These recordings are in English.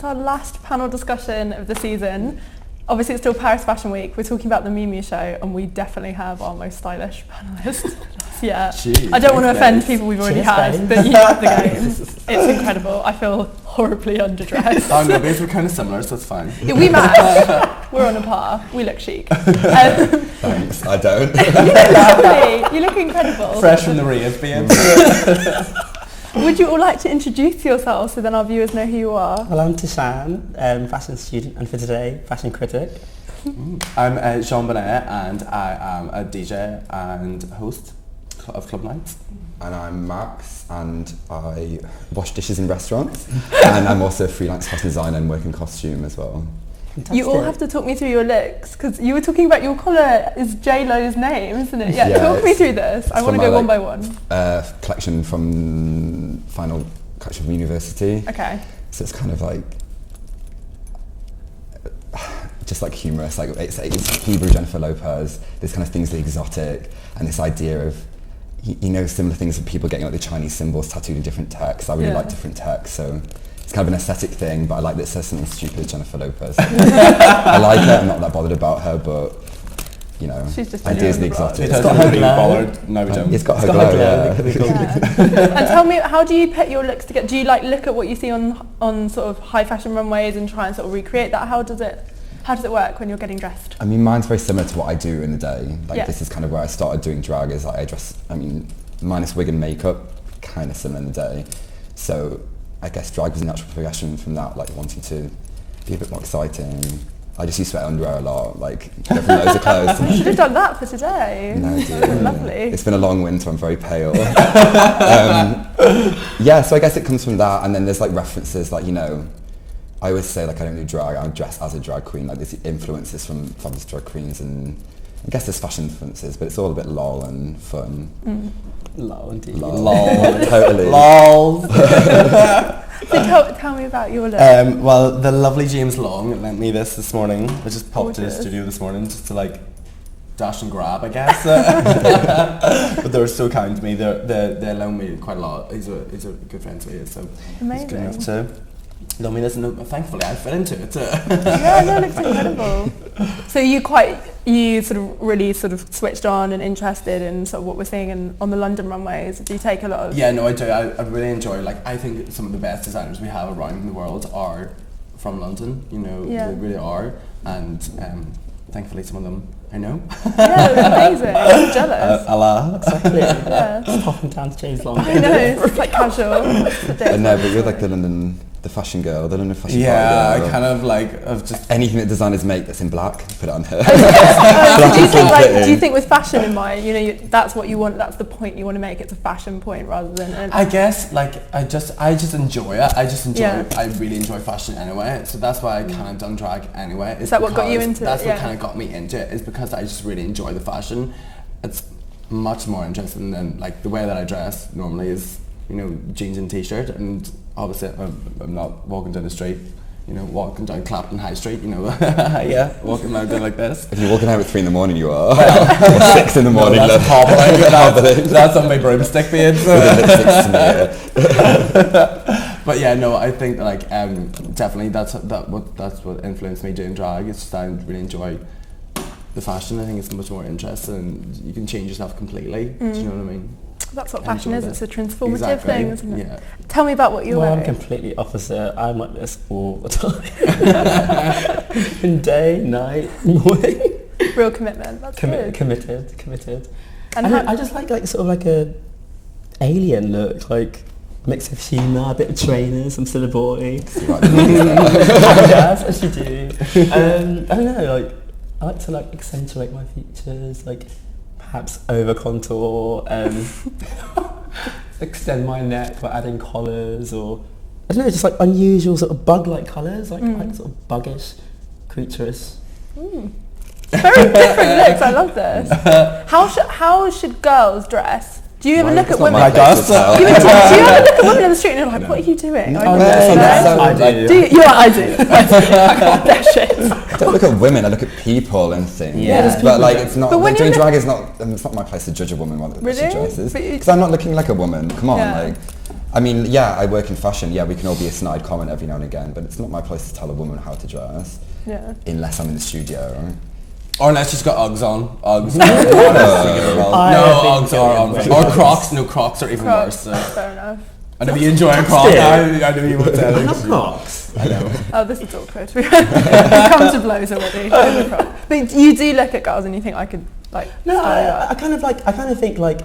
it's our last panel discussion of the season. Obviously, it's still Paris Fashion Week. We're talking about the Miuccia show, and we definitely have our most stylish panelist. Yeah, I don't want to offend people we've already had, but you have the game. It's incredible. I feel horribly underdressed. Oh no, because we're kind of similar, so it's fine. Yeah, we match. We're on a par. We look chic. Thanks, I don't. Lovely. You look incredible. Fresh from the rave, babes. Would you all like to introduce yourselves so then our viewers know who you are? Well, I'm Tschan, fashion student, and for today, fashion critic. I'm Jonbenet, and I am a DJ and host of club nights. And I'm Max, and I wash dishes in restaurants, and I'm also a freelance fashion designer and work in costume as well. Fantastic. You all have to talk me through your looks, because you were talking about your collar is J-Lo's name, isn't it? Yeah, talk me through this. I want to go one by one. Collection from final collection from university. Okay. So it's kind of like just like humorous, like it's Hebrew Jennifer Lopez. This kind of things, the exotic, and this idea of you know similar things of people getting like the Chinese symbols tattooed in different texts. I really like different texts, so. It's kind of an aesthetic thing, but I like that it says something stupid as Jennifer Lopez. I like her, I'm not that bothered about her, but you know, ideas the exotic. It's got her glow. It's got her glow, yeah. And tell me, how do you put your looks together? Do you like look at what you see on sort of high fashion runways and try and sort of recreate that? How does it work when you're getting dressed? I mean, mine's very similar to what I do in the day. Like this is kind of where I started doing drag, is I dress, I mean, minus wig and makeup, kind of similar in the day. So I guess drag was a natural progression from that, like wanting to be a bit more exciting. I just used to wear underwear a lot, like go from loads of clothes. You should have done that for today. No, dear. Lovely. It's been a long winter, I'm very pale. Yeah, so I guess it comes from that, and then there's like references, like, you know, I always say like I don't do drag, I dress as a drag queen, like there's influences from fabulous drag queens, and I guess there's fashion influences, but it's all a bit lol and fun. Lol, indeed. Lol, totally. Lol. So tell me about your look. Well, the lovely James Long lent me this morning. I just popped to the studio this morning just to like dash and grab, I guess. But they were so kind to me. They loaned me quite a lot. He's a good friend to me, so he's good enough to loan me this, and thankfully I fit into it. Yeah, no, it looks incredible. So you sort of really sort of switched on and interested in sort of what we're seeing on the London runways. Do you take a lot of... Yeah, no, I do. I really enjoy, like, I think some of the best designers we have around the world are from London, you know, they really are, and thankfully some of them I know. Yeah, it's amazing. I'm jealous. Allah. Exactly. Yeah. Just popping down to James Long. I know, it's like casual. No, but you're like the fashion girl, the London fashion girl. I kind of like, of just... Anything that designers make that's in black, put it on her. Do you think with fashion in mind, you know, that's what you want, that's the point you want to make, it's a fashion point rather than... I guess, like, I just enjoy it. I really enjoy fashion anyway, so that's why I kind of done drag anyway. Is that what got you into it? That's what kind of got me into it, is because I just really enjoy the fashion. It's much more interesting than, like, the way that I dress normally is, you know, jeans and t-shirt, and obviously I'm not walking down the street, you know, walking down Clapton High Street, you know, walking around like this. If you're walking out at 3 a.m, you are. Or 6 a.m. No, that's hobbling. That's on my broomstick, babe. But yeah, no, I think that, like, definitely that's what influenced me doing drag. It's just I really enjoy the fashion. I think it's much more interesting, and you can change yourself completely. Do you know what I mean? That's what fashion is. It's a transformative thing, isn't it? Yeah. Tell me about what you're wearing. I'm completely opposite. I'm like this all the time. In day, night, morning. Real commitment. That's good. Committed. And I just like sort of like a alien look, like mix of humour, a bit of trainers. I'm still a boy. Yes, as you do. I don't know. Like I like to like accentuate my features, like. Perhaps over contour, extend my neck by adding collars, or I don't know, just like unusual sort of bug-like colours, like sort of buggish, creaturous. Very different looks. I love this. How should girls dress? Do you ever look at women? Do you ever look at women in the street and you're like, what are you doing? I do. I do. I can't bear shit. I don't look at women, I look at people and things. Yeah. But like, it's not, like, doing drag is not, it's not my place to judge a woman while she dresses. Because I'm not looking like a woman, come on, like. I mean, yeah, I work in fashion. Yeah, we can all be a snide comment every now and again, but it's not my place to tell a woman how to dress. Yeah. Unless I'm in the studio. Or unless she's got Uggs on. Uggs. No, Uggs are on. Or Crocs. No, Crocs are even worse. So. Fair enough. I know you enjoy a Croc. I know you would tell. I love Crocs. I know. Oh, this is awkward. We've come to blows already. But you do look at girls and you think I could like. No, I kind of think like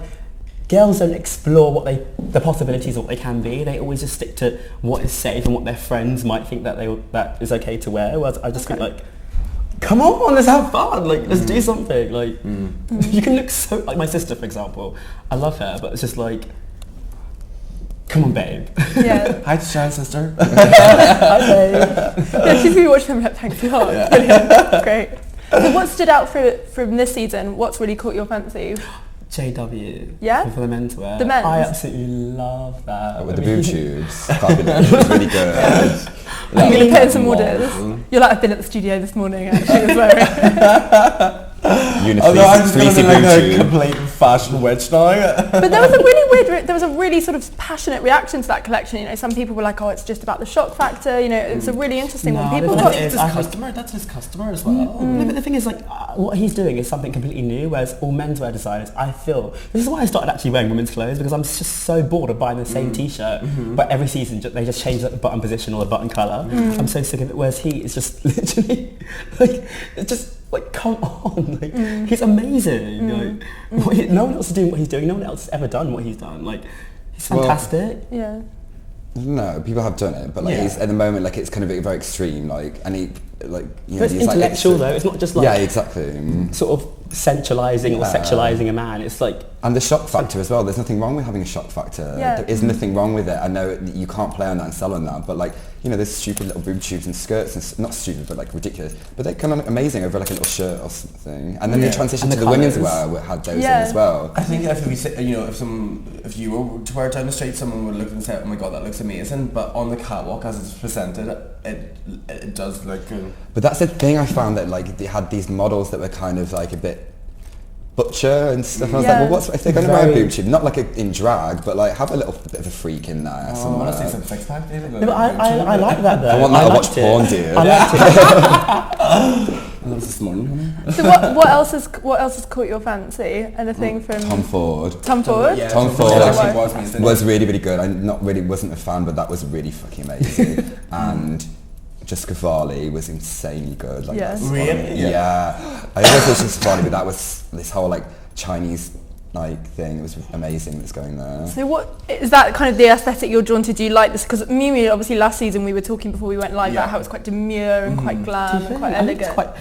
girls don't explore the possibilities of what they can be. They always just stick to what is safe and what their friends might think that that is okay to wear. Whereas I just think like, come on, let's have fun. Like, let's do something. Like, you can look so like my sister, for example. I love her, but it's just like, come on, babe. Yeah. Hi, Tschan, sister. Hi, babe. Yeah, she's been watching them like, thanks a lot. Yeah. Brilliant. Great. So what stood out from this season? What's really caught your fancy? JW. Yeah? For the menswear. The men's? I absolutely love that. With the boob tubes. Fabulous. It was really good. I'm going to put in some orders. You're like, I've been at the studio this morning actually as well. Although I'm just going to be like a complete fashion witch now. But there was a really weird, there was a really sort of passionate reaction to that collection. You know, some people were like, oh, it's just about the shock factor. You know, it was a really interesting one. People got That's his customer as well. No, but the thing is, like, what he's doing is something completely new, whereas all menswear designers, I feel, this is why I started actually wearing women's clothes, because I'm just so bored of buying the same t-shirt, but every season they just change the button position or the button colour. I'm so sick of it, whereas he is just literally, like, it's just, like, come on, like, he's amazing. Like, no one else is doing what he's doing. No one else has ever done what he's done. Like, he's fantastic. Yeah. No, people have done it, but like he's, at the moment, like it's kind of very extreme, like, and he, like, you know, but it's intellectual though. It's not just like exactly sort of centralising or sexualising a man. It's like, and the shock factor as well. There's nothing wrong with having a shock factor. There is nothing wrong with it. I know you can't play on that and sell on that, but like, you know, there's stupid little boob tubes and skirts, and not stupid, but like ridiculous. But they're kind of amazing over like a little shirt or something. And then they transitioned to the women's wear, had those in as well. I think if we say, you know, if you were to wear it down the street, someone would look and say, oh my god, that looks amazing. But on the catwalk, as it's presented, it does look good. But that's the thing, I found that like they had these models that were kind of like a bit butcher and stuff. And I was like, well, what's if they're going to wear a boob tube? Not like in drag, but like have a little bit of a freak in there. I want to see some six pack, David. No, but I like that though. I want that to watch porn, dude. I liked it. That was this morning. So what else has caught your fancy? Anything from Tom Ford? Tom Ford? Yeah, Tom Ford was really, really good. I wasn't a fan, but that was really fucking amazing. And Jessica Farley was insanely good. Like, really? Yeah. I always thought Jessica Farley, but that was this whole like Chinese like thing. It was amazing that's going there. So what is that kind of the aesthetic you're drawn to? Do you like this? Because Miu obviously last season we were talking before we went live about how it's quite demure and quite glam and quite elegant. I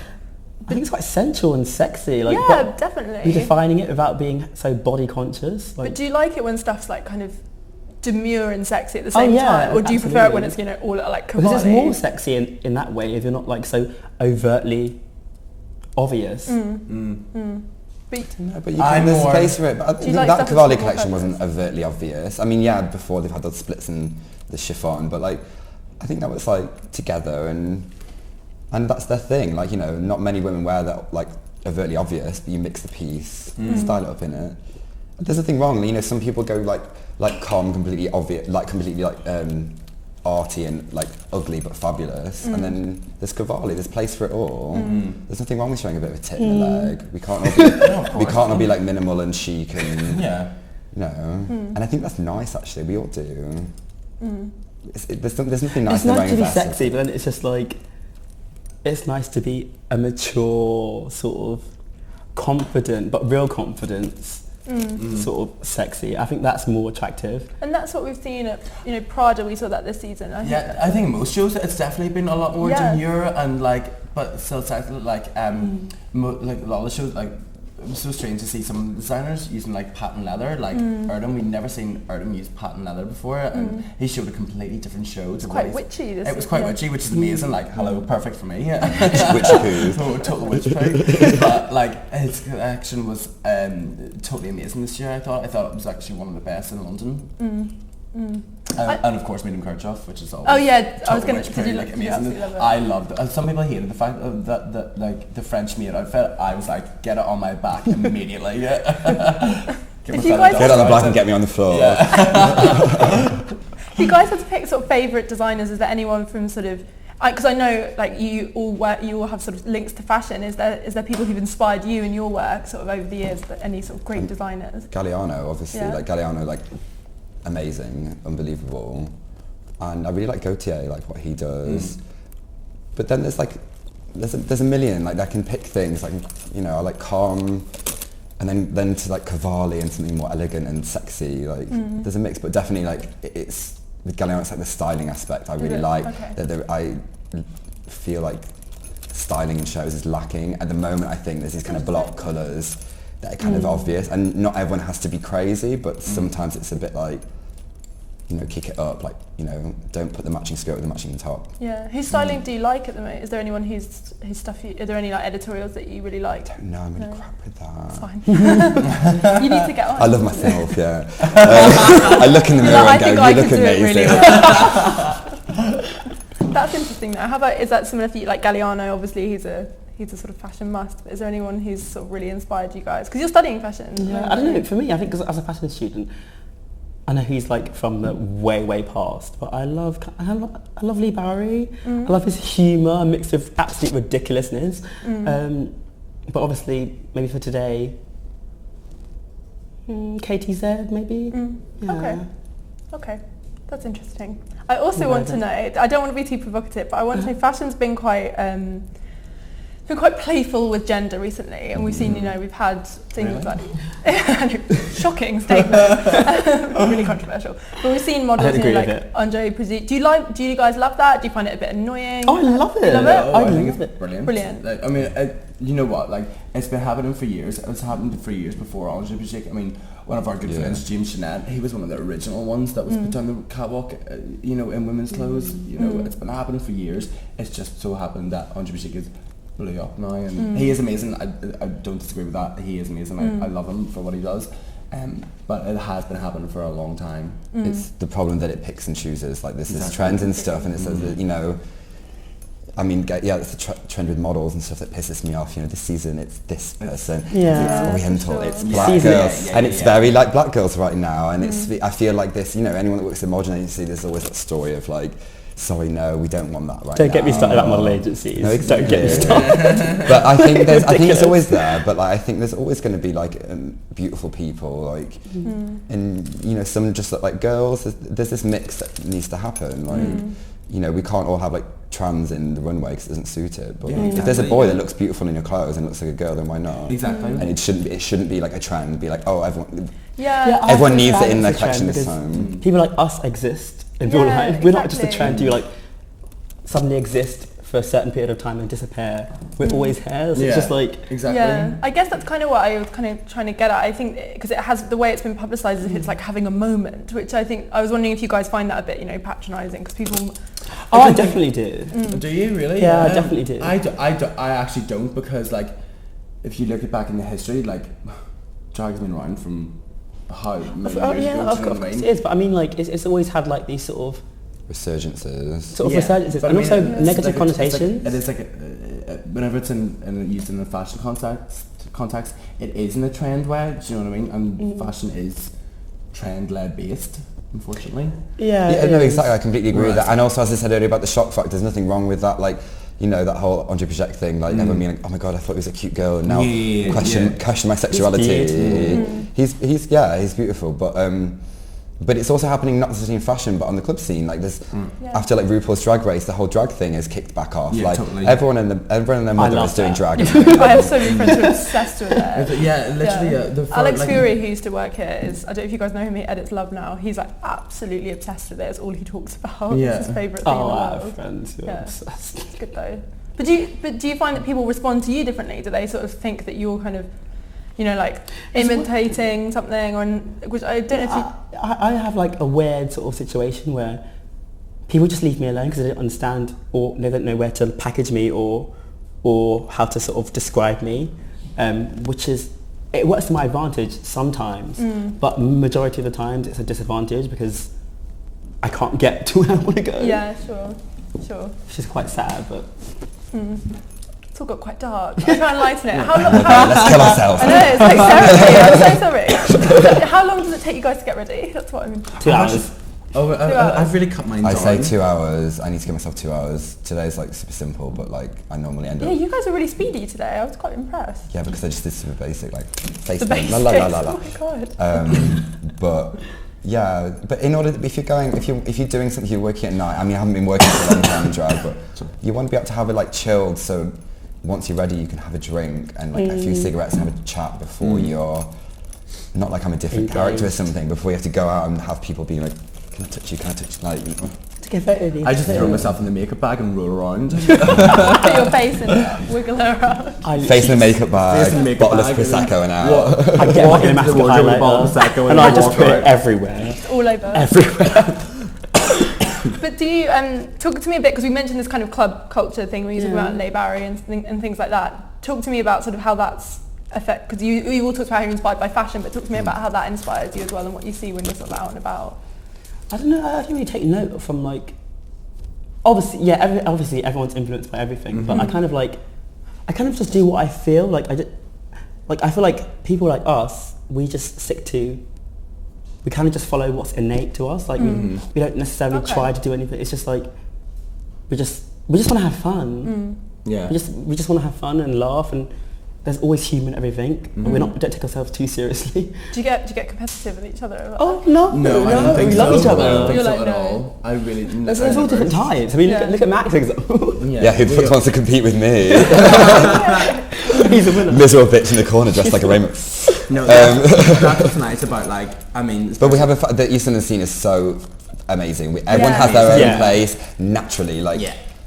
think it's quite sensual and sexy. Like, yeah, definitely. Redefining it without being so body conscious. Like, but do you like it when stuff's like kind of demure and sexy at the same time, or do you prefer it when it's, you know, all like Cavalli? Because it's more sexy in that way if you're not like so overtly obvious. But you can, there's space for it. But I think that Cavalli collection wasn't overtly obvious. I mean, yeah, before they've had those splits and the chiffon, but like I think that was like together, and that's their thing. Like, you know, not many women wear that like overtly obvious, but you mix the piece, style it up in it. There's nothing wrong. You know, some people go like calm, completely obvious, like completely like arty and like ugly but fabulous, and then there's Cavalli. There's place for it all. There's nothing wrong with showing a bit of a tit in the leg. We can't all be like minimal and chic and you know. And I think that's nice actually. We all do. There's nothing nice. It's nice to be sexy, but then it's just like it's nice to be a mature sort of confident, but real confidence. Sort of sexy. I think that's more attractive. And that's what we've seen at, you know, Prada. We saw that this season. I think most shows it's definitely been a lot more demure and like, but still sexy. Like like a lot of shows, like it was so strange to see some designers using like patent leather, like Erdem. We'd never seen Erdem use patent leather before, and he showed a completely different show. It's quite witchy. It was quite witchy, which is amazing. Like, hello, perfect for me. Witchy poo. Total witch poo. But like his collection was totally amazing this year. I thought it was actually one of the best in London. And of course, Medium Kirchhoff, which is always I was going to like amazing. I loved it. Some people hated the fact that like the French maid outfit. I was like, get it on my back immediately. Get on the back and get me on the floor. Yeah. If you guys had to pick sort of favourite designers, is there anyone from sort of, because I know like you all have sort of links to fashion. Is there people who've inspired you in your work sort of over the years? Any sort of great designers? Galliano, obviously, like Galliano, like amazing, unbelievable, and I really like Gaultier, like what he does. But then there's a million, like I can pick things, like, you know, I like calm, and then to like Cavalli and something more elegant and sexy, like there's a mix, but definitely like it's, with Galliano it's like the styling aspect I really like. I feel like styling in shows is lacking. At the moment I think there's these kind of block colours that are kind of obvious, and not everyone has to be crazy, but sometimes it's a bit like, you know, kick it up, like, you know, don't put the matching skirt with the matching top. Yeah. Whose styling do you like at the moment? Is there anyone whose stuff, are there any like editorials that you really like? I don't know, I'm really crap with that. It's fine. You need to get on. I love myself, yeah. I look in the mirror and go, you look amazing. Really well. That's interesting though. How about, is that similar for you? Like Galliano, obviously he's a sort of fashion must, but is there anyone who's sort of really inspired you guys? Because you're studying fashion. Yeah, I don't know, for me, I think as a fashion student, I know he's like from the way past, but I love Lee Bowery. I love his humour, a mix of absolute ridiculousness. But obviously, maybe for today, KTZ maybe. Yeah. Okay, that's interesting. I also want to know, I don't want to be too provocative, but I want to know, fashion's been quite playful with gender recently, and we've seen, you know, we've had things like shocking statements, really controversial. But we've seen models, you know, like Andre Presutti. Do you guys love that? Do you find it a bit annoying? Oh, I love it. I think it's brilliant. Brilliant. Like, I mean, you know what? Like, it's been happening for years. It's happened for years before Andre Presutti. I mean, one of our good friends, James Jonbenet, he was one of the original ones that was put down the catwalk, you know, in women's clothes. You know, it's been happening for years. It's just so happened that Andre Presutti is blew up now, and he is amazing. I don't disagree with that. He is amazing. I love him for what he does. But it has been happening for a long time. It's the problem that it picks and chooses. Like this is trends and stuff, and it says that, you know, I mean, it's the trend with models and stuff that pisses me off. You know, this season it's this person, it's Oriental, it's black girls, and it's very like black girls right now. And it's, I feel like this, you know, anyone that works in modern agency, there's always that story of like, sorry, no, we don't want that right now. Don't get me started about model agencies. No, exactly. Don't get me started. But I think it's always there. But like, I think there's always going to be like beautiful people, like, and you know, some just like girls. There's this mix that needs to happen. Like, you know, we can't all have like trans in the runway because it doesn't suit it. But if there's a boy that looks beautiful in your clothes and looks like a girl, then why not? Exactly. And it shouldn't be like a trend. Be like, oh, everyone. Yeah. Everyone needs it in their collection this time. People like us exist in real life. We're not just a trend you like suddenly exist for a certain period of time and disappear. We're always here. So it's just like I guess that's kind of what I was kind of trying to get at. I think because it has the way it's been publicised, if it's like having a moment, which I think I was wondering if you guys find that a bit, you know, patronising, because people. Oh, I definitely do. Do you really? Yeah, I definitely do. I actually don't, because like if you look at back in the history, like drag has been around from how many years ago, of course it is, but I mean, like it's always had like these sort of resurgences, and I mean, also negative connotations. It is like whenever it's used in a fashion context, it is in a trend way. Do you know what I mean? And fashion is trend-led based, unfortunately. Yeah, no, exactly. I completely agree with that. And also, as I said earlier about the shock factor, there's nothing wrong with that. Like, you know, that whole Andre Project thing, like everyone being like, oh my god, I thought he was a cute girl, and now question my sexuality. He's beautiful, but it's also happening not just in fashion, but on the club scene. Like there's after like RuPaul's Drag Race, the whole drag thing is kicked back off. Yeah, like totally. everyone and their mother is doing drag. I have so many friends who are obsessed with it. Yeah, literally. Alex Fury, who used to work here, is, I don't know if you guys know him, he edits Love Now. He's like absolutely obsessed with it. It's all he talks about. It's his favourite thing in the world. I have friends who are obsessed. It's good though. But do you find that people respond to you differently? Do they sort of think that you're kind of, you know, like imitating something, or which I don't know if you... I have like a weird sort of situation where people just leave me alone because they don't understand, or they don't know where to package me or how to sort of describe me, which is, it works to my advantage sometimes, but majority of the times it's a disadvantage because I can't get to where I want to go. Yeah, sure. Which is quite sad, but... It's all got quite dark. I'm trying to lighten it. Let's kill ourselves. I know, it's like therapy. I'm so sorry. How long does it take you guys to get ready? That's what I mean. 2 hours. Oh, I've really cut mine down. I say 2 hours. I need to give myself 2 hours. Today's like super simple, but like I normally end up. Yeah, you guys are really speedy today. I was quite impressed. Yeah, because I just did super basic, like face The basics. la la la la la. Oh my god. But yeah, but in order, if you're doing something, you're working at night. I mean, I haven't been working for a long time in drag, but you want to be able to have it like chilled. So once you're ready, you can have a drink and like a few cigarettes and have a chat before you're not like I'm a different character or something. Before you have to go out and have people be like, can I touch you? Can I touch you? Like, To get voted. I just throw myself in the makeup bag and roll around. Put your face in it, wiggle around. face in a makeup bag, bottle of bag, Prosecco and out. I get like in a massive highlighter, and I just put it everywhere. All over. Everywhere. But do you, talk to me a bit, because we mentioned this kind of club culture thing when you talk about Le Barry and things like that. Talk to me about sort of how that's affect, because you all talked about how you're inspired by fashion, but talk to me about how that inspires you as well and what you see when you're sort of out and about. I don't know, I don't really take note from like, obviously everyone's influenced by everything, but I kind of just do what I feel, I feel like people like us, we kind of just follow what's innate to us, like we don't necessarily try to do anything, it's just like, we just want to have fun. Yeah. We just want to have fun and laugh, and there's always humour in everything. And we don't take ourselves too seriously. Do you get competitive with each other? Oh no, I don't think we so. love each other. I don't think You're so like, at no. all. I really. There's all different types. I mean, look at Max example. Yeah, who wants to compete with me? He's a winner. Miserable bitch in the corner dressed like a rainbow. No, that's what's nice about like, I mean. But we have the East London scene is so amazing. Everyone has their own place naturally. Like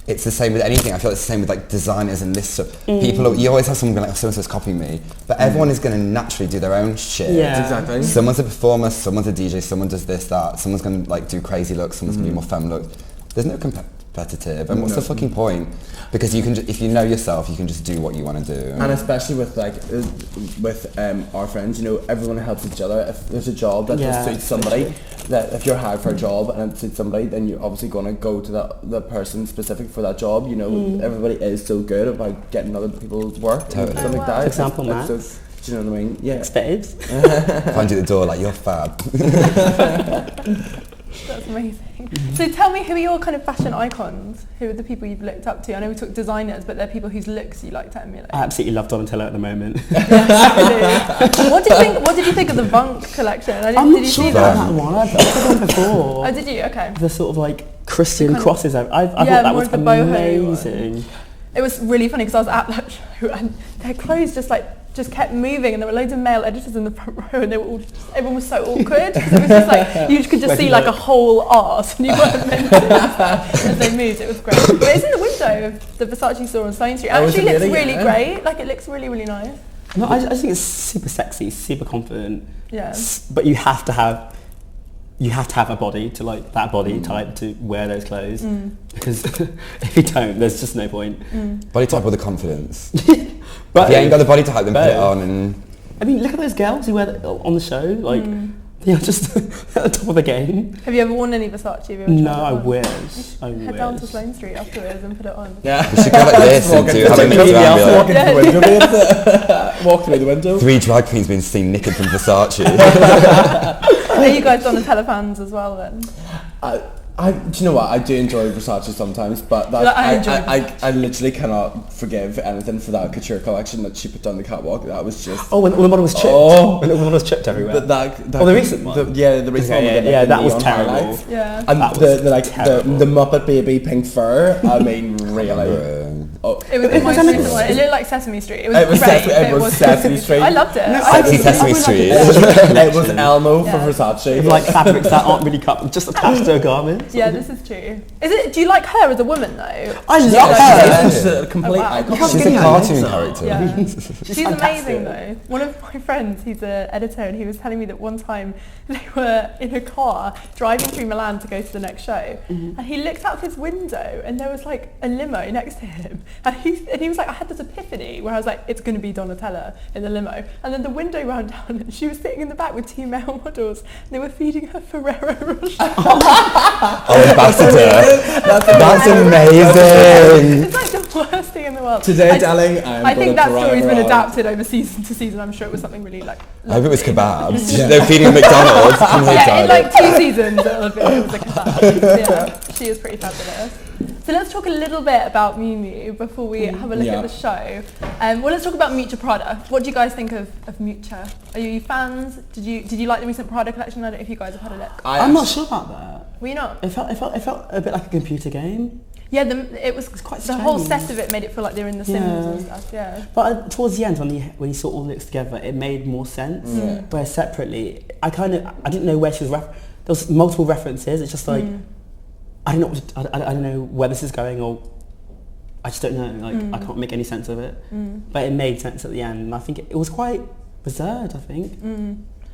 it's the same with anything. I feel it's the same with like designers and this stuff. People, you always have someone going like, oh, so-and-so's copying me. But everyone is going to naturally do their own shit. Yeah. Exactly. Someone's a performer, someone's a DJ, someone does this, that. Someone's going to like do crazy looks, someone's going to do more femme looks. There's no competitive. And what's the fucking point? Because you can, if you know yourself, you can just do what you want to do. And especially with like with our friends, you know, everyone helps each other. If there's a job that just suits somebody, that if you're hired for a job and it suits somebody, then you're obviously going to go to the person specific for that job. You know, everybody is so good about getting other people's work. Totally. And stuff like that. For example, Max. Max. Do you know what I mean? Yeah. Babes. Find you at the door like, you're fab. That's amazing. So tell me, who are your kind of fashion icons? Who are the people you've looked up to? I know we talked designers, but they're people whose looks you like to emulate. I absolutely love Donatello at the moment. What did you think of the Vunk collection? I'm did not you sure see about that? that one. I've heard one before. Oh, did you? Okay. The sort of like Christian Kind of- crosses. I thought that more was of the boho amazing. It was really funny because I was at that show and their clothes just kept moving, and there were loads of male editors in the front row, and they were all everyone was so awkward because it was just like you could just see like a whole arse and you weren't meant to as they moved. It was great. But it's in the window of the Versace store on Sloane Street. It actually looks really great. Like it looks really, really nice. No, I just think it's super sexy, super confident. Yeah. But you have to have a body to like that body type to wear those clothes because if you don't, there's just no point. Body type with the confidence. But if you ain't got the body type, then put it on. And I mean, look at those girls who wear that on the show. Like they're just at the top of the game. Have you ever worn any Versace? Have you ever No, tried I it on? wish. Head down to Sloane Street afterwards and put it on. Yeah. we should go like this and have a mix around. Be like, Walk into the window. Walk through the window. 3 drag queens being seen naked from Versace. Are you guys Donatella fans as well then? Do you know what? I do enjoy Versace sometimes, but that, I literally cannot forgive anything for that couture collection that she put down the catwalk. That was just... Oh, when the model was chipped. Oh. When the model was chipped everywhere. The recent one? the recent one. Yeah, that was terrible. Highlights. Yeah. And That the Muppet Baby pink fur, I mean, really. It was the most recent one. It looked like Sesame Street. It was great. It was Sesame Street. I loved it. Sexy Sesame Street. It was Elmo for Versace. With like fabrics that aren't really cut, just attached to a garment. Yeah, this is true. Do you like her as a woman though? I love her. She's a complete icon. She's a cartoon character. Yeah. She's amazing fantastic. though. One of my friends, he's an editor, and he was telling me that one time they were in a car driving through Milan to go to the next show, and he looked out his window and there was like a limo next to him, and he was like, I had this epiphany where I was like, it's going to be Donatella in the limo, and then the window wound down and she was sitting in the back with 2 male models, and they were feeding her Ferrero Rocher. Oh, ambassador. That's amazing. It's like the worst thing in the world. well. Today, darling, I think that story's been adapted over season to season. I'm sure it was something really like. I hope it was kebabs. They're feeding McDonald's. Yeah, in like 2 seasons it was a kebab. Yeah, she is pretty fabulous. So let's talk a little bit about Miu Miu before we have a look at the show. Well, let's talk about Miuccia Prada. What do you guys think of Miuccia? Are you fans? Did you like the recent Prada collection? I don't know if you guys have had a look. I'm not sure about that. Were you not? It felt a bit like a computer game. Yeah, it was quite. The whole set of it made it feel like they were in the Sims and stuff. Yeah. But towards the end, when you saw all the looks together, it made more sense. Yeah. Whereas separately, I didn't know where she was. There was multiple references. It's just like I don't know. I don't know where this is going, or I just don't know. Like I can't make any sense of it. But it made sense at the end, and I think it was quite absurd. I think.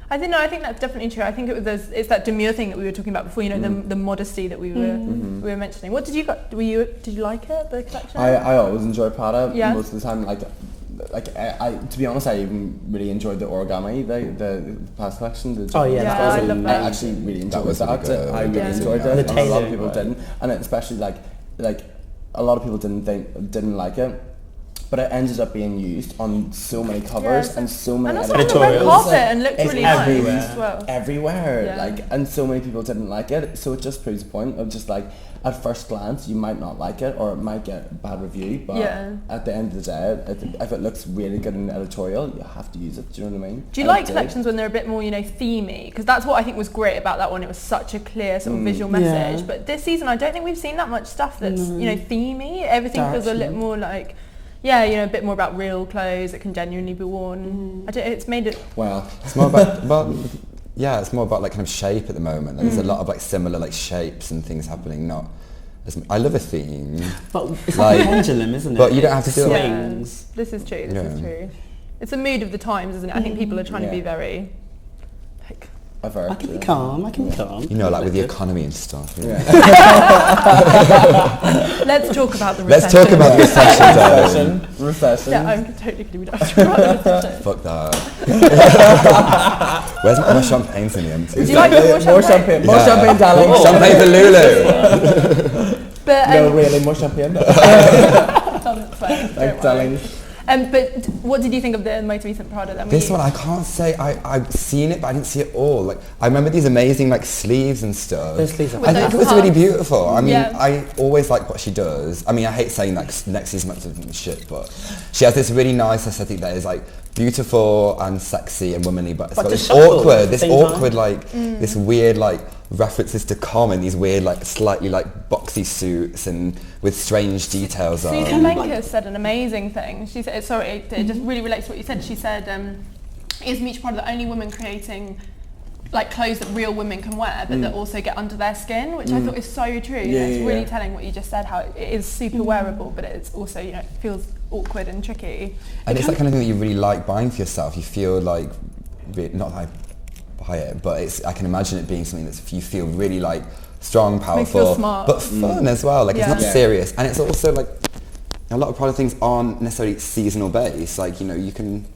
I think that's definitely true. I think it's that demure thing that we were talking about before. You know, the modesty that we were mentioning. What did you like it, the collection? I always enjoy Prada most of the time. I to be honest, I even really enjoyed the origami, the past collection. I love that. I actually really enjoyed that. Really I really enjoyed it. And a lot of people didn't, and especially like a lot of people didn't like it. But it ended up being used on so many covers and so many editorials. And also on the red carpet and looked really nice as well. Everywhere, and so many people didn't like it. So it just proves the point of just like, at first glance, you might not like it or it might get a bad review, but at the end of the day, if it looks really good in the editorial, you have to use it. Do you know what I mean? Do you like collections when they're a bit more, themey? Because that's what I think was great about that one. It was such a clear sort of visual message. But this season, I don't think we've seen that much stuff that's, themey. Everything feels a little more like... a bit more about real clothes that can genuinely be worn. It's made it... Well, it's more about it's more about like kind of shape at the moment. There's a lot of like similar like shapes and things happening. I love a theme. But it's like a pendulum, isn't it? But you don't have to do swings. This is true. This is true. It's a mood of the times, isn't it? I think people are trying to be very like... I can be calm. You know, like with the economy and stuff. Yeah. Let's talk about the recession. Let's talk about the recession. Yeah, I'm totally going to be talking about the recession. Fuck that. Where's my champagnes in the empty? Would you like more champagne? More champagne, darling. More champagne for Lulu. But, no, really, more champagne. Thanks, darling. But what did you think of the most recent Prada then? This one, I can't say. I've seen it, but I didn't see it all. Like, I remember these amazing like sleeves and stuff. Those sleeves I think it was really beautiful. I mean, I always like what she does. I mean, I hate saying that 'cause next season might be shit, but she has this really nice aesthetic that is like beautiful and sexy and womanly, but it's got this awkward, like this weird like references to Com and these weird like slightly like boxy suits and with strange details on. Susan Menker said an amazing thing. She said, it just really relates to what you said. She said, is Miuccia Prada the only woman creating like clothes that real women can wear but that also get under their skin, which I thought is so true. It's really telling what you just said, how it is super wearable but it's also, it feels awkward and tricky. And it's that kind of thing that you really like buying for yourself. You feel like, not that I buy it, but I can imagine it being something that you feel really like strong, powerful, smart. but fun as well. Like it's not serious, and it's also like a lot of Prada things aren't necessarily seasonal based. Like you can.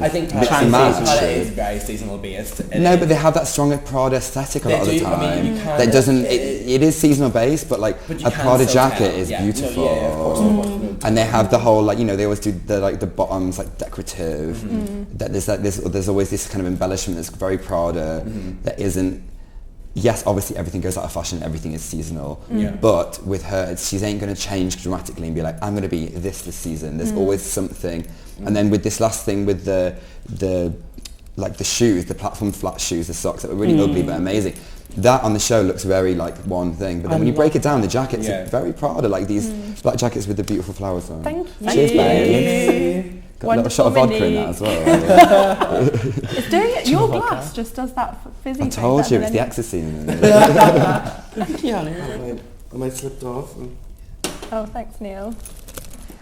I think Prada is very seasonal based. No, but they have that stronger Prada aesthetic a lot of the time. I mean, that doesn't. It is seasonal based, but like a Prada jacket is beautiful. Of course. And they have the whole like they always do the bottoms like decorative. That there's always this kind of embellishment that's very Prada that isn't. Yes, obviously everything goes out of fashion, everything is seasonal. But with her, she ain't going to change dramatically and be like, I'm going to be this season. There's always something. And then with this last thing with the shoes, the platform flat shoes, the socks that were really ugly but amazing. That on the show looks very like one thing, but then when you break it down, the jackets are very Prada, like these black jackets with the beautiful flowers on. Thank you. Cheers, babe. Got a little shot of vodka in that as well. It's doing it. Your glass just does that fizzy thing. I told you, it's the ecstasy. I might slipped off. Oh, thanks, Neil.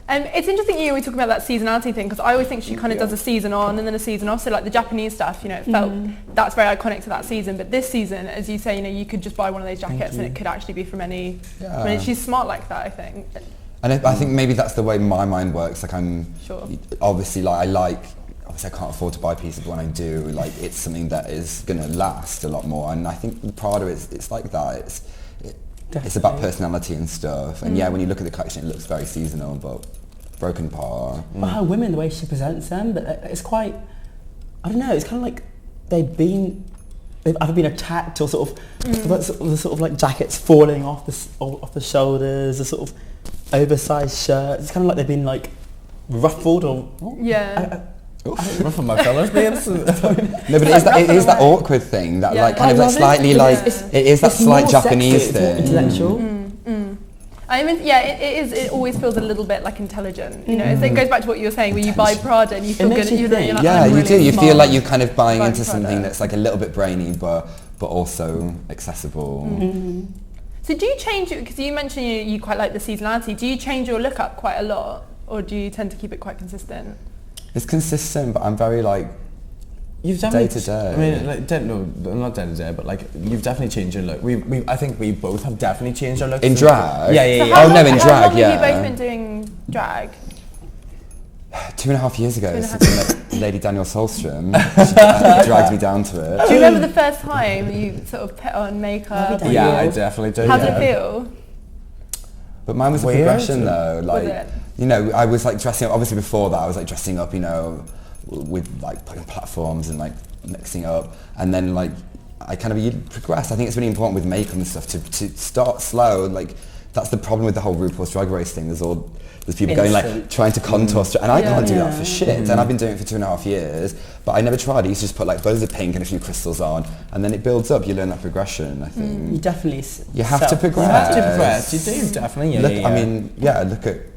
It's interesting, we talk about that seasonality thing, because I always think she kind of does a season on and then a season off. So like the Japanese stuff, it felt that's very iconic to that season. But this season, as you say, you could just buy one of those jackets and it could actually be from any. I mean, she's smart like that, I think. And I think maybe that's the way my mind works. Like obviously I can't afford to buy pieces, but when I do, like it's something that is going to last a lot more. And I think Prada it's like that. It's about personality and stuff. And when you look at the collection, it looks very seasonal, but broken part. But her women, the way she presents them, it's quite, I don't know, it's kind of like they've either been attacked or sort of, the sort of like jackets falling off the shoulders, the sort of oversized shirts. It's kind of like they've been like ruffled or... Ruffle my fellas, babes. No, but it is that awkward thing, that like kind of like slightly like, it is that slight Japanese thing. It's more intellectual. I mean, it always feels a little bit like intelligent, you know. It goes back to what you were saying, where you buy Prada and you feel good, you're like, yeah, you really do. You smart feel like you're kind of buying into Prada. something that's like a little bit brainy, but also accessible. So do you change, because you mentioned you quite like the seasonality, do you change your look up quite a lot, or do you tend to keep it quite consistent? It's consistent, but I'm very like You've definitely day to day. I mean, like, not day to day, but like you've definitely changed your look. I think we both have definitely changed our looks. In drag? Yeah. So in drag, how long yeah. have you both been doing drag? 2.5 years ago, something Lady Daniel Solstrom she dragged me down to it. Do you remember the first time you sort of put on makeup? Yeah, I definitely do. How did it feel? But mine was a Weird. progression though. Like, Was it? you know, I was like dressing up, obviously before that I was like dressing up, you know, with like putting platforms and like mixing up, and then like I kind of you progress. I think it's really important with makeup and stuff to start slow. Like that's the problem with the whole RuPaul's Drag Race thing. There's people going like trying to contour, and I can't do that for shit. And I've been doing it for 2.5 years, but I never tried. I used to just put like loads of pink and a few crystals on, and then it builds up. You learn that progression. I think You definitely you have to progress. You have to progress. You do definitely. Look, I mean, look at.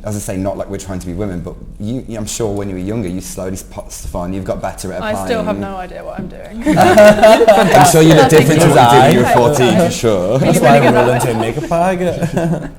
As I say, not like we're trying to be women, but I'm sure when you were younger, you slowly put stuff on. You've got better at applying. I still have no idea what I'm doing. I'm sure you look different to what you did when you were 14, for sure. That's why I'm rolling into a makeup bag.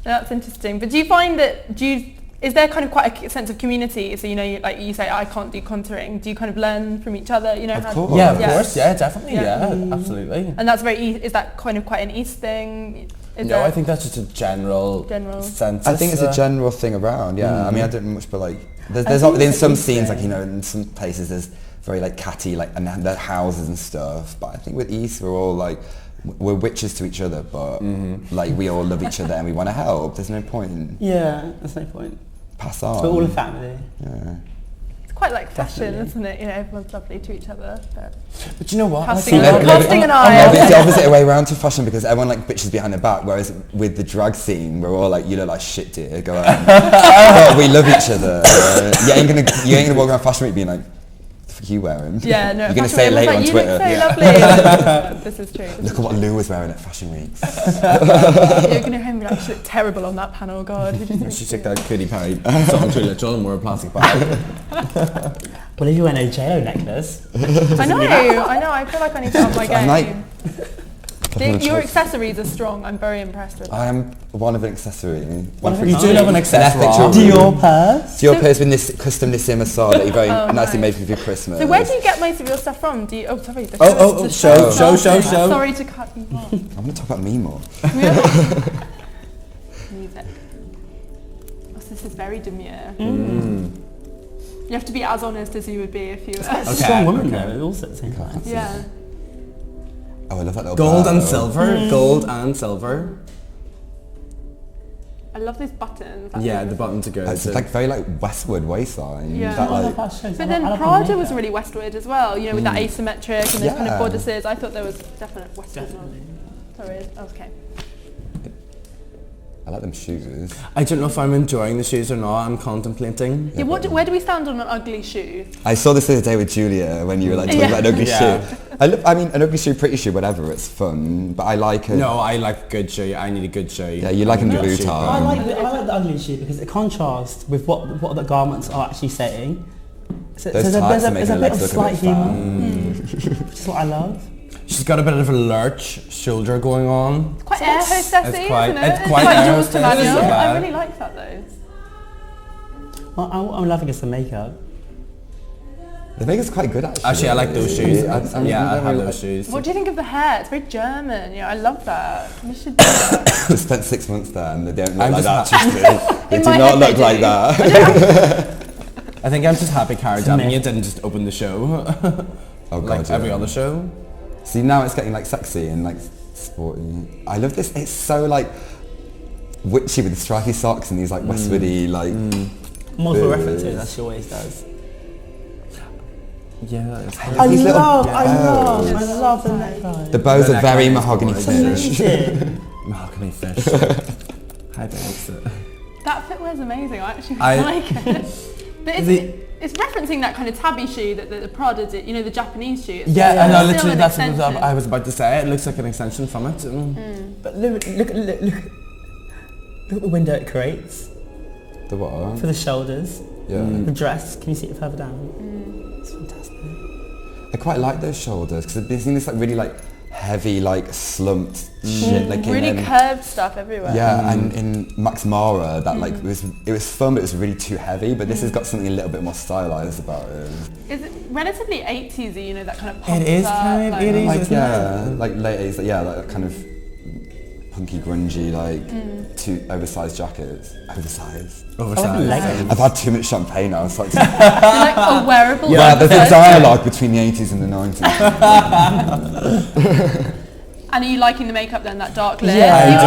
That's interesting. But do you find that, is there kind of quite a sense of community? So, you know, like you say, I can't do contouring. Do you kind of learn from each other? You know, Of course. Yeah, of course. Yeah, definitely. Yeah, absolutely. And that's is that kind of quite an East thing? I think that's just a general sense. I think it's a general thing around, I mean, I don't much, but like, there's in some scenes, like, you know, in some places there's very like catty, like, and their houses and stuff, but I think with East we're all like, we're witches to each other, but like we all love each other and we want to help. There's no point. Yeah, there's no point. Pass on. We're all a family. Yeah. It's quite like fashion, isn't it? You know, everyone's lovely to each other. But you know what? Casting an eye. It's the opposite way around to fashion, because everyone like bitches behind their back, whereas with the drag scene, we're all like, you look like shit, dear, go on. But we love each other. You ain't gonna walk around Fashion Week being like, the fuck are you wearing? Yeah, no. You're gonna say it later on Twitter. You look so lovely. This is true. Look at what Lou was wearing at Fashion Week. You're gonna go home and be like, she looked terrible on that panel, God. She took that Katy Perry something too literal and wore a plastic bag. Well, if you wear a J.Lo necklace. I know. I feel like I need to up my game. Like, your accessories are strong. I'm very impressed with that. I am one of an accessory. You do love an accessory. Dior purse. Dior purse with this custom Nissim Assad that you very nicely made for your Christmas. So where do you get most of your stuff from? Do you? Oh, sorry. Show. Sorry to cut you off. I'm going to talk about me more. Music. Oh, so this is very demure. You have to be as honest as you would be if you were. It's a strong woman though, also at the same time. Yeah. Oh, I love that little Gold bow. and silver. Gold and silver. I love these buttons. Yeah, the buttons are good. It's like very like Westward waistline. Yeah. That, like, But then Prada was really Westward as well, you know, with that asymmetric and those kind of bodices. I thought there was definite Westward. Sorry, okay. I like them shoes. I don't know if I'm enjoying the shoes or not. I'm contemplating. Yeah, where do we stand on an ugly shoe? I saw this the other day with Julia when you were like talking about an ugly shoe. I mean, an ugly shoe, pretty shoe, whatever, it's fun, but I like it. No, I like a good shoe. I need a good shoe. Yeah, you like a Louboutin. I like the ugly shoe because it contrasts with what the garments are actually saying. So Those there's tights a are making bit her of legs look a slight bit humour, which is what I love. She's got a bit of a lurch shoulder going on. It's quite air hostessy, It's quite- isn't it? it's quite air Jules to hostess, Manuel. isn't it? I really like that though. Well, I'm laughing at the makeup. The makeup's quite good actually. Actually, I like those shoes. I I have those shoes. What do you think of the hair? It's very German. I love that. You should do that. I spent 6 months there and they don't look I'm like just that. They In do my not head look they like do. that. I think I'm just happy Cara Delevingne didn't just open the show. Oh god, Like every other show. See, now it's getting like sexy and like sporty. I love this. It's so like, witchy with the stripy socks and these like Westwoody like Multiple boots. references, as she always does. Yeah. I love the neckline. The bows The are very neckline is mahogany gorgeous. finish. Mahogany fish. Hi, babes. That footwear's amazing. I actually I- really like it. But it's referencing that kind of tabby shoe that the Prada did, you know, the Japanese shoe. It's Yeah, I know, still literally an that's what extension. I was about to say. It looks like an extension from it. But look at the window it creates The what? for the shoulders. Yeah. The dress, can you see it further down? It's fantastic. I quite like those shoulders because they've seen this like really like heavy like slumped shit like really in curved stuff everywhere. yeah, and in Max Mara that like it was fun but it was really too heavy, but this has got something a little bit more stylized about it. Is it relatively 80s-y, you know, that kind of pop It is kind of 80s. Like isn't yeah, like late 80s, yeah, like that kind of punky grungy like two oversized jackets. Oversized. Oversized. I've had too much champagne now, so it's like like a wearable. yeah, there's a outfit. dialogue between the 80s and the 90s. And are you liking the makeup then, that dark lip? Yeah,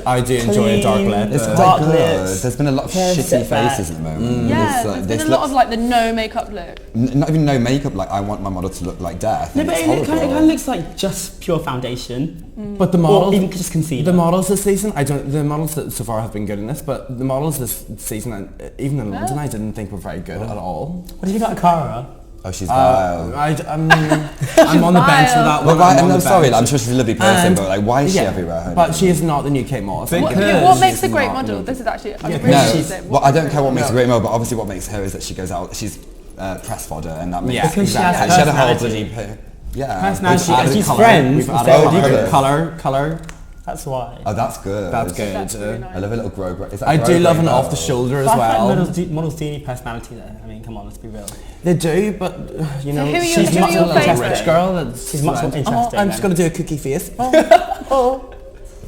I do enjoy a dark lip. It's quite Dark good. lips. There's been a lot of Hair shitty set back. faces at the moment. Yeah, This, there's this been a lot looks- of like the no makeup look. not even no makeup, like I want my model to look like death. No, and but it's it kind horrible. of looks like just pure foundation. But the Or models, even just concealer. the models this season, the models that so far have been good in this, but the models this season, and even in London, I didn't think were very good at all. What do you think about Cara? Oh, she's vile. I'm on the bench for that Well, one. right, I'm on I'm the sorry, bench. I'm sure she's a lovely person, And- but like, why is she Yeah, everywhere? honey? But she is not the new Kate Moss. What makes a great She's model? not- This is actually, I really No, appreciate it. well, I don't care what makes No. a great model, but obviously what makes her is that she goes out, she's press fodder, and that makes Yeah, Because she has exactly. She had a whole personality. bloody yeah. Personality. We've added She's colour. friends. We've instead added of colour. colour. That's why. Oh, that's good. That's good. That's really nice. I love a little grow. Is that I grow do love an brain off the though? shoulder as But I feel well. like models do need personality there. I mean, come on, let's be real. They do, but you know, who are she's your much more like a favourite? rich girl. That's She's much more like, interesting I'm just then. gonna do a cookie face.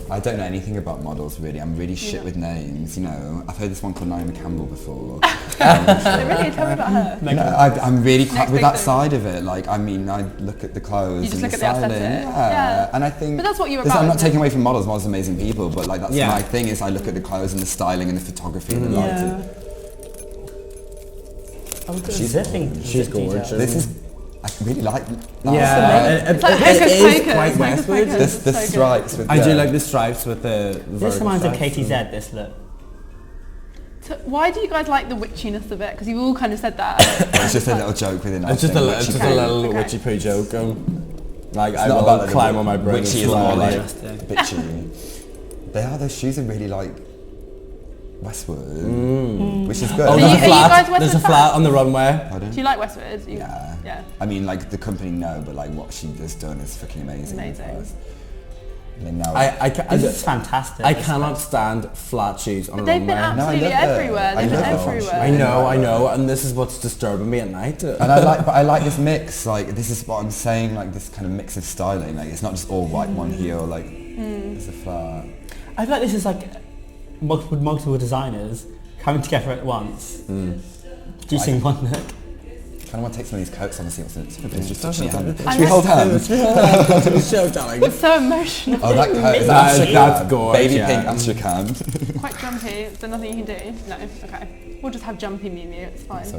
I don't know anything about models really. I'm really shit with names. You know, I've heard this one called Naomi Campbell before. Really? Tell me about her. No, I'm really crap Next with big that thing. side of it. Like, I mean, I look at the clothes You just and look the at the styling. aesthetic. Yeah. Yeah. And I think. But that's what you're this- about, I'm not isn't taking it? away from models. Models are amazing people, but like that's Yeah. my thing. Is I look at the clothes and the styling and the photography and the Yeah. lighting. She's zipping. she's gorgeous. This is. I really like. that. Yeah, It's like it Hocus is Pocus, quite Hocus Westwood. Pocus. The So good. stripes with. I do the- like the stripes with the. This reminds me of vertical Katie stripes. Z, this look. So why do you guys like the witchiness of it? Because you've all kind of said that. It's just a little joke within. It's just a thing, little, which it's you just a can- little Okay. witchy poo joke. Like I not will about, like, climb the on my brain. witchy and is more fly. like Interesting. bitchy. They are. Those shoes are really like Westwood, which is good. Oh, Are there's you- a are you flat. guys There's a Westwood flat fans? on the runway. Pardon? Do you like Westwood? Yeah. Yeah. I mean, like the company, no, but like what she has done is freaking amazing. Amazing. And then now, This is fantastic. I cannot stand flat shoes on But a they've been runway. No, I absolutely love it. everywhere. I They've been love the fashion. everywhere. I know, and this is what's disturbing me at night. but I like this mix. Like this is what I'm saying. Like this kind of mix of styling. Like it's not just all white one here. Or like it's a flat. I feel like this is like multiple designers coming together at once, producing one look. I kind of want to take some of these coats on and see what's in it. It's just touching your hand. I Should we hold hands? Show, darling. It's so emotional. Oh, that coat is That's- actually that's gorgeous, baby yeah. pink astrakhan. Quite jumpy. Is there nothing you can do? No. Okay. We'll just have jumpy Miu Miu. It's fine. So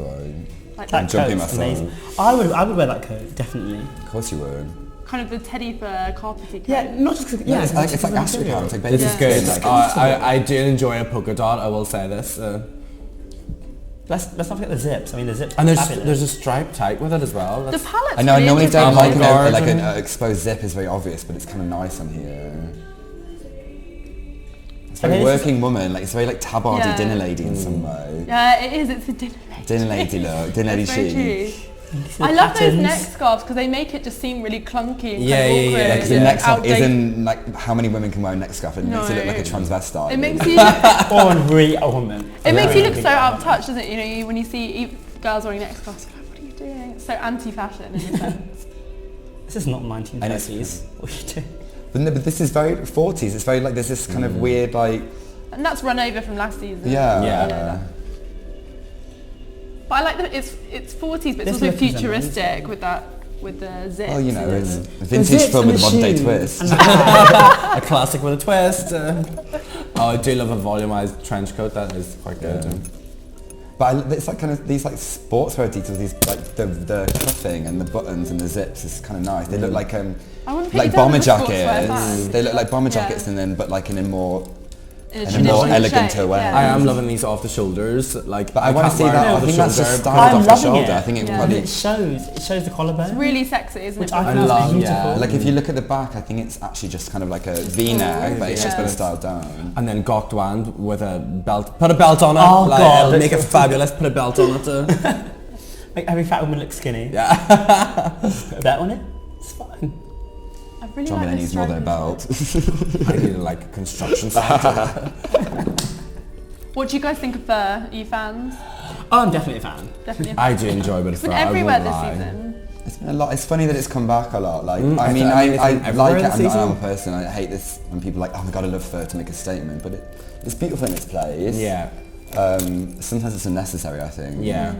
Like That jumping coat's myself. amazing. I would wear that coat, definitely. of course you would. kind of the teddy fur carpety coat. Yeah, not just Yeah, it's like astrakhan. It's like baby. This is Yeah. good. It's like I did enjoy a polka dot. I will say this. Let's not forget the zips. I mean, the zips. And are there's fabulous. a stripe type with it as well. The That's- palette's I know. I really normally don't interesting. like Avant-garde like an and- exposed zip is very obvious, but it's kind of nice on here. It's Okay, very this is- working woman. Like it's very like tabardy Yeah. dinner lady in some way. Yeah, it is. It's a dinner lady. Dinner lady look. Dinner lady That's very chic. true. The I love those patterns. neck scarves because they make it just seem really clunky and Yeah, kind of yeah, awkward. yeah, Because the and neck scarf outdated. isn't like how many women can wear a neck scarf. It makes it look like a No. transvestite. It makes you. It Or really a woman. makes you look Really so big out of woman. touch, doesn't it? You know, when you see girls wearing neck scarves, you're like, what are you doing? It's so anti-fashion in a sense. This is not 1930s. What are you doing? But this is very 40s. It's very like there's this kind of weird like And that's run over from last season. yeah. Yeah. I know that. But I like that it's 40s, but This it's also look is futuristic with the zips. Well, you know, and it's the- vintage zips film and with a the modern day shoes. twist. a classic with a twist. Oh, I do love a volumized trench coat. That is quite good. But it's like kind of these like sportswear details, these like the cuffing and the buttons and the zips is kind of nice. They look like bomber jackets. They look like bomber jackets, and then but like in a more elegant way. I am loving these off the shoulders. Like, but I want to see that. I think that's just styled off the shoulder. I think it probably it shows the collarbone. It's really sexy, isn't it? Which I love. Beautiful. Like if you look at the back, I think it's actually just kind of like a V-neck, but it's just been styled down. And then gok douan with a belt. Put a belt on it. Oh like, God, make it fabulous. Put a belt on it. Make every fat woman look skinny. Yeah. Put a belt on it. It's fine. I really Jonbenet like needs more than a belt. I need like a construction site. What do you guys think of fur? Are you fans? Oh, I'm definitely a fan. Definitely. I do enjoy a bit of It's fur. been everywhere this season. It's been a lot. It's funny that it's come back a lot. Like, I mean, I like it. I'm a person. I hate this when people are like, oh my god, I love fur to make a statement, but it's beautiful in its place. Yeah. Sometimes it's unnecessary, I think. Yeah.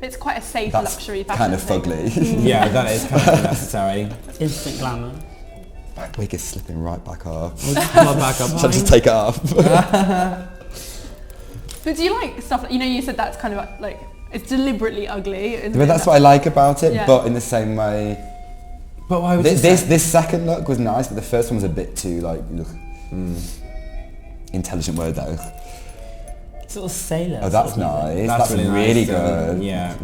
It's quite a safe That's luxury fashion kind of thing. fugly. Yeah, that is kind of unnecessary. Instant glamour. My wig is slipping right back off. We'll just pull it back up. Should I just take it off? But do you like stuff, you know, you said that's kind of like, it's deliberately ugly. But that's what I like about it, Yeah. but in the same way... But why would you say? This second look was nice, but the first one was a bit too, like, intelligent word, though. Sort of sailor. Oh, that's nice. That's really really nice, good. Yeah.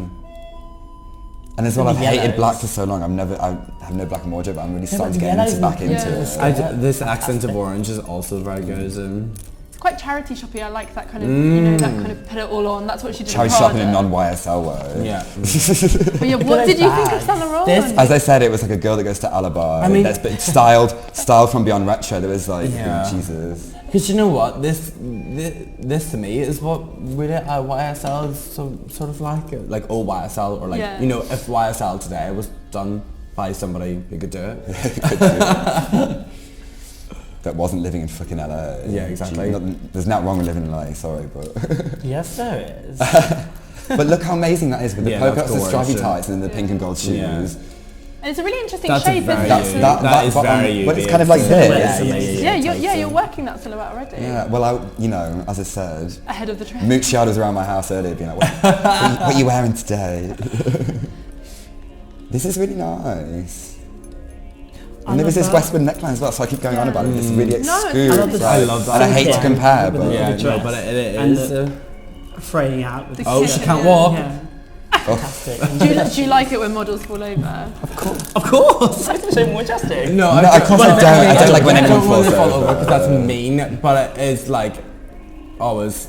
And as well, I've hated yellows. black for so long. I have no black in wardrobe, but I'm really starting to but get yellows back and- into Yeah. it. This accent of orange is also very good. It's quite charity shoppy. I like that kind of, you know, that kind of put it all on. That's what she did. Charity in shopping in Prada. non-YSL way. Yeah. But yeah, what did you think of Saint Laurent? As I said, it was like a girl that goes to Alibi. I mean- that's been styled from beyond retro. There was like, Yeah. Jesus. Because you know what, this to me is what really YSL is sort of like old YSL, or like, Yeah. you know, if YSL today was done by somebody who could do it. That wasn't living in fucking LA. Yeah, exactly. There's nothing wrong with living in LA, sorry, but... Yes, there is. But look how amazing that is with the Yeah, polka that's dots, the stripy gorgeous. tights and the pink and gold shoes. Yeah. And it's a really interesting That's shape, very isn't it? unique. That is but very But it's unique. kind of like Silhouette this. is amazing. you're working that silhouette already. Yeah, well, you know, as I said, Ahead of the trend. Miuccia was around my house earlier being like, what are you wearing today? This is really nice. And there was this westward neckline as well, so I keep going on about it. It's really exclusive. I love that. And I hate to compare, but... Yeah, the no, dress but it and is. Fraying out. With Oh, she can't walk. Yeah. Fantastic. Do you like it when models fall over? Of course. That's so more fantastic. No, of course I don't. I don't like when anyone falls over. because that's mean, but it is like always.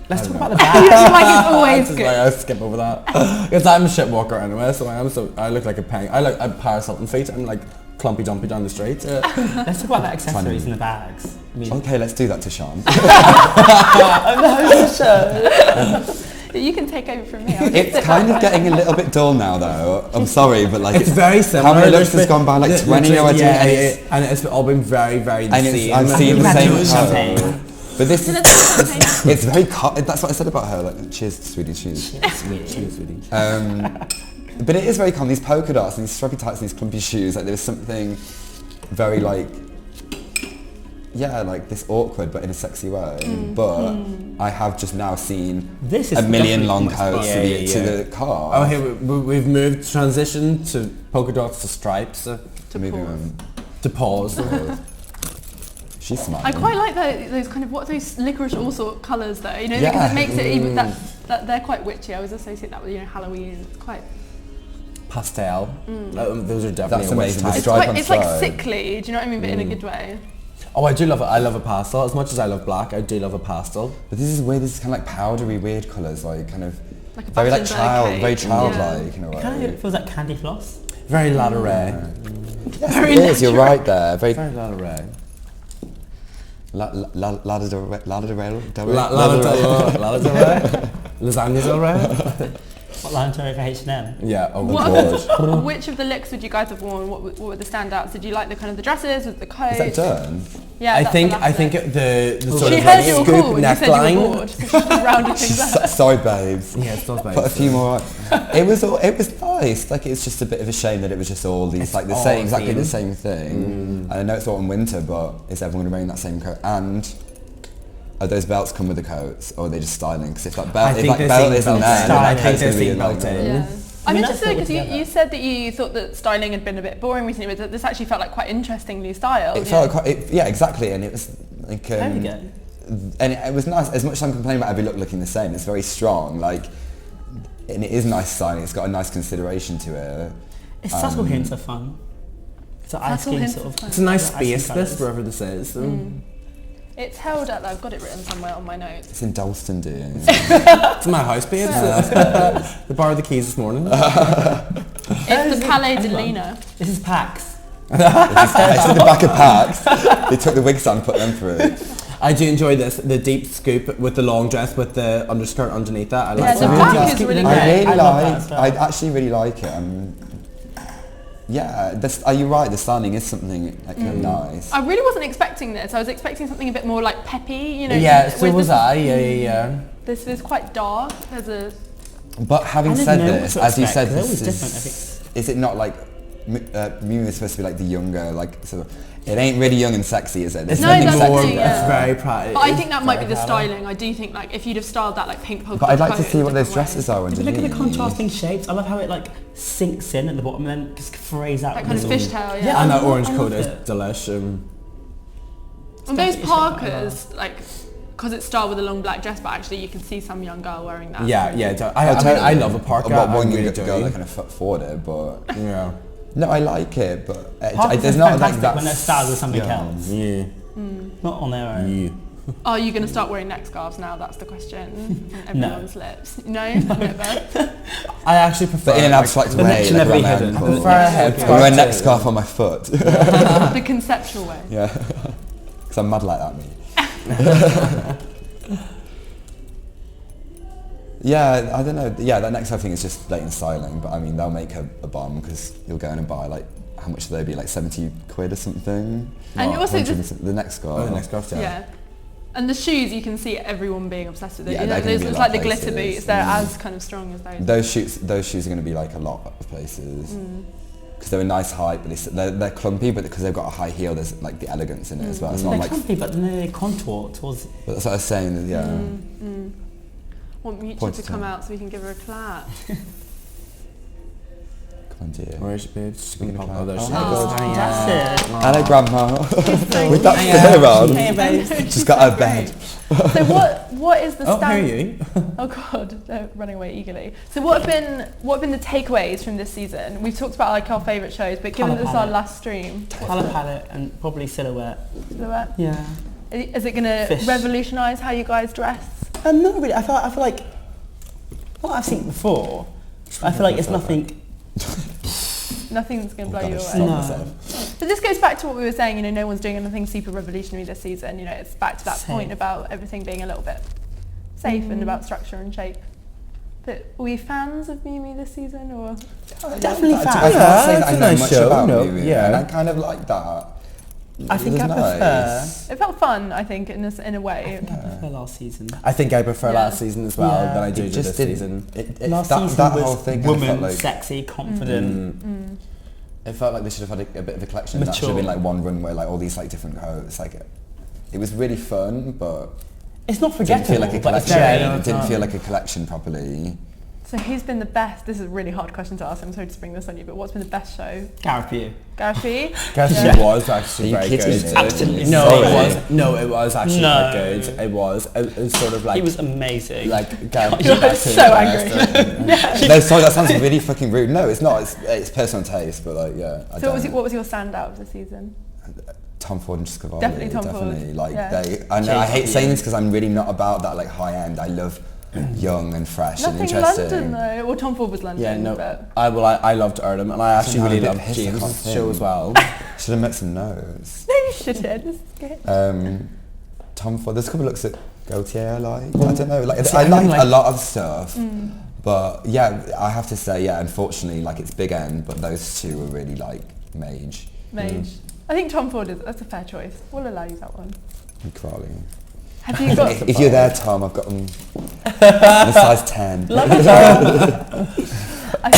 Let's talk about the You bag. feel like it's always Just like good. I skip over that because I'm a shit walker anyway. So I am. So I look like a penguin. I look a Paris Hilton feet. I'm like clumpy dumpy down the street. Let's talk about the accessories and the bags. I mean, Okay, let's do that to Tschan. I'm the host of the show. You can take over from me. I'll just It's sit kind back of getting a little bit dull now, though. I'm sorry, but like It's very similar. How many looks There's has gone by? Like been- 20 or yeah, 28? and it's all been very, very the And same. I've seen the Imagine same it was colour. champagne. But this Did is, it say champagne? it's very, that's what I said about her, like, cheers, sweetie, cheers. Cheers, sweetie. But it is very common, these polka dots and these strappy tights and these clumpy shoes, like there was something very like, yeah, like this awkward but in a sexy way. But I have just now seen This is a million definitely long my coats spot. to the car. Oh, here we've moved transition to polka dots to stripes To Moving pause. on. to pause. She's smiling. I quite like those kind of, what are those licorice all sort colours though, you know, Yeah. because it makes it even, that they're quite witchy. I always associate that with, you know, Halloween. It's quite, Pastel. Those are definitely That's a witch amazing. type. The it's stripe quite, on it's like stripe. sickly, do you know what I mean, but in a good way. Oh, I do love it. I love a pastel as much as I love black. I do love a pastel. But this is weird, this is kind of like powdery weird colours, like kind of Like a very like Battenberg cake. very Yeah. childlike in a way. Kind of feels like candy floss. Very ladder-ray. Yes, Very it is, you're natural. right there. Very Very ladder-ray. Lada del Rey. Lasagna del Rey. What line sorry for H&M? Yeah. Oh What, god. which of the looks would you guys have worn? What were the standouts? Did you like the kind of the dresses with the coats? Is that done? Yeah, I think the sort she of heard like you were scoop cool. You said you neckline. were bored. So she rounded things up. Sorry, babes. Yeah, it's those Put a few more. It was nice. Like it's just a bit of a shame that it was just all these It's like the all same, exactly theme. the same thing. And I know it's autumn winter, but is everyone wearing that same coat? And are those belts come with the coats, or are they just styling? Because if that belt, isn't there, then I that think coat's they're gonna be seeing a belted. nightmare. Yeah. I'm interested that's because all you together. said that you thought that styling had been a bit boring recently, but this actually felt like quite interestingly styled. It felt quite, yeah, exactly, and it was like, There we go. and it was nice. As much as I'm complaining about every look looking the same, it's very strong. Like, and it is nice styling. It's got a nice consideration to it. It's subtle hints of fun. It's an ice Subtle cream hints sort of of. fun. It's a nice ice cream space, colours. this, wherever this is. It's held at, I've got it written somewhere on my notes. It's in Dalston, dear. It's my house, babes. They borrowed the keys this morning. It's the Palais de Lena. This is PAX. It's in the back of packs. They took the wigs down and put them through. I do enjoy this, the deep scoop with the long dress with the underskirt underneath that. I Yeah, like the that. back is really I great. really I love that as well. I actually really like it. Yeah, are you right? The styling is something like nice. I really wasn't expecting this. I was expecting something a bit more like peppy, you know. Yeah, so with was this- I. Yeah. This is quite dark. There's a But having I didn't said know what this, to as you expect. said, They're this always different, I think. is it not like Miu is supposed to be like the younger, like sort of? It ain't really young and sexy, is it? There's No, nothing that's sexy the thing, there. yeah. It's very proud. But I think that might be the styling. I do think like if you'd have styled that like pink polka But I'd dot like to coat see in a what those different dresses way. are If you look at the underneath. contrasting shapes, I love how it like sinks in at the bottom and then just frays out. That kind of this fishtail, Yeah, yeah. And I that love- orange I coat love is it. delish. And those parkas, like, because it's styled with a long black dress, but actually you can see some young girl wearing that. Yeah. I love a parka. What I one really you do. go that kind of afford it, but Yeah. no, I like it, but Parkas there's are not like fantastic that. when they're styled with something else. Yeah. Not on their own. Yeah. Are you going to start wearing neck scarves now? That's the question from No. everyone's lips. No? Never? I actually prefer. But in an abstract the way, neck should like never be around hidden. my I ankle. prefer a headscarf. I wear a neck too. scarf on my foot. The conceptual way. Yeah, because I'm mad like that, me. Yeah, I don't know. Yeah, that next thing is just blatant styling, but I mean, they'll make a bomb because you'll go in and buy like, how much do they be, like 70 quid or something? And Not also 100 just- the next scarf. Oh, the next scarf, Yeah. And the shoes, you can see everyone being obsessed with it. Yeah, You know, they're gonna be a it's lot like the of glitter places. boots. They're as kind of strong as those. Those shoes are going to be like a lot of places. Because they're a nice height, but they're clumpy, but because they've got a high heel, there's like the elegance in it as well. It's not They're like, comfy, but then they contour towards. but that's what I was saying, yeah. Want Miuccia Point to to come them. out so we can give her a clap. Come on, dear. Where is she, babes? She's gonna pop. Oh, Oh, there she is. God. That's it. Hello, Grandma. So With that Hiya. fur on. Hey, babes. Just got out of bed. So what is the Oh, stand? here you. Oh God, they're running away eagerly. So what have been the takeaways from this season? We've talked about like our favourite shows, but given Colour that this is our palette. last stream, Colour palette and probably silhouette. silhouette, Yeah. is it going to Fish. revolutionise how you guys dress? Not really. I feel like what I've seen before. I feel like it's nothing. Nothing's going to blow you gotta away. stop. No. But this goes back to what we were saying, you know, no one's doing anything super revolutionary this season. You know, it's back to that Same. point about everything being a little bit safe and about structure and shape. But are we fans of Miu Miu this season, or? Definitely I fans. can't Yeah, say it's that I a know nice much show, about no, Miu, yeah. and I kind of like that. I think It I was prefer. nice. It felt fun, I think, in a way. I prefer last season. I think I prefer Yeah. last season as well Yeah. than I do It this just didn't. season. Last that season that was whole thing kind of woman, felt like sexy, confident. it felt like they should have had a bit of a collection. That should have been Mature. like one runway, like all these like different coats. Like it was really fun, but It's not it didn't forgettable, feel like a but it's collection. very. Yeah, It didn't feel like a collection properly. So who's been the best? This is a really hard question to ask. I'm sorry to spring this on you, but what's been the best show? Gareth Pugh. Gareth P? Guess Yeah. it was actually Are you very kidding good. me? Absolutely No, insane. it was. No, it was actually No. quite good. It was. It was sort of like. He was amazing. like. Gary You're Beck so to the angry. best. No, sorry, that sounds really fucking rude. No, it's not. It's personal taste, but like, yeah. I So don't. what was your standout of the season? Tom Ford and Cavalli. Definitely Tom Ford, Definitely. Like yeah. I know. I hate Jason, saying yeah. this because I'm really not about that like high end. I love young and fresh and Nothing interesting. London though. Well, Tom Ford was London. Yeah, no. But I loved Erdem, and I actually Somehow really a bit loved pissed I can't James' think. show as well. Should have met some notes. no, you shouldn't. This is good. Tom Ford. There's a couple of looks at Gaultier I like. I don't know. Like See, I I like like- a lot of stuff. But yeah, I have to say, yeah, unfortunately, like it's big end, but those two were really like mage. Mage. I think Tom Ford that's a fair choice. We'll allow you that one. Crowley. Have you got... If you're there, Tom, I've got them in a size 10. Love it, Tom. I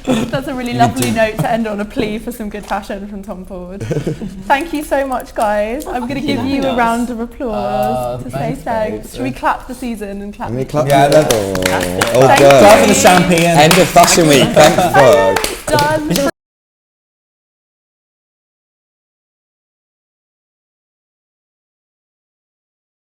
think that's a really lovely note to end on, a plea for some good fashion from Tom Ford. Thank you so much, guys. I'm going to give you a round of applause to say thanks. Should we clap the season and clap? Can we clap Yeah, together? Clap for the champagne. End of Fashion Week. Thanks, Brooke. Done.